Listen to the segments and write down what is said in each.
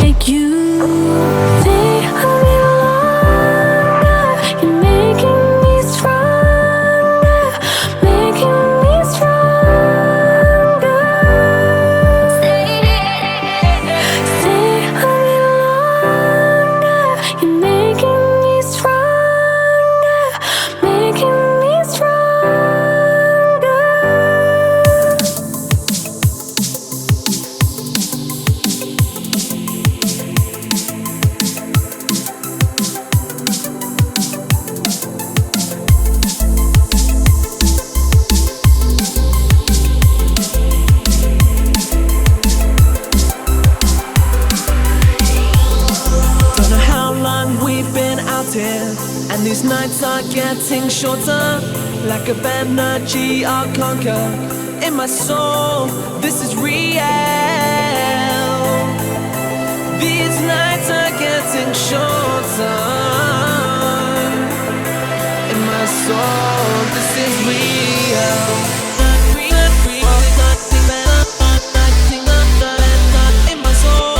make you think of me longer. You're making me stronger, making me stronger. Stay of me longer. You're making me stronger, making me stronger. Don't know how long we've been out here, and these nights are getting shorter. Lack of energy, I'll conquer. In my soul, this is real. These nights are getting shorter. In my soul, this is real. In my soul,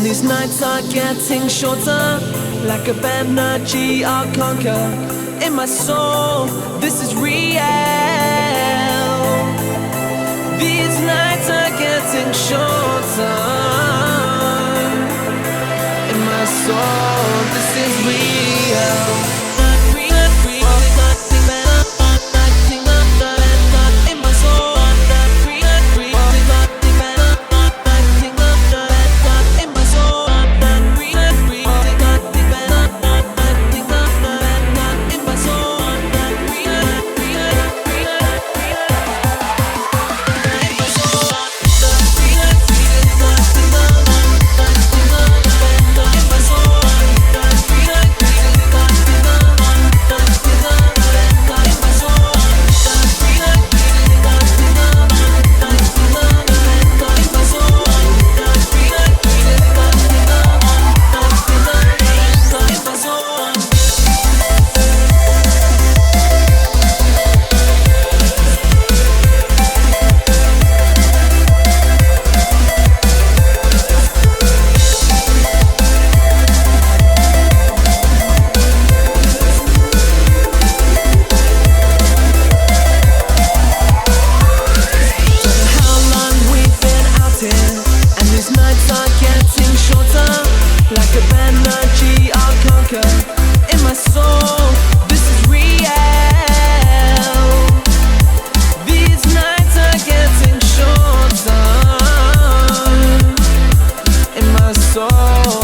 And these nights are getting shorter, like a energy I'll conquer. In my soul, this is real. These nights are getting shorter. In my soul, this is real. Like a energy I'll conquer. In my soul, this is real. These nights are getting shorter. In my soul.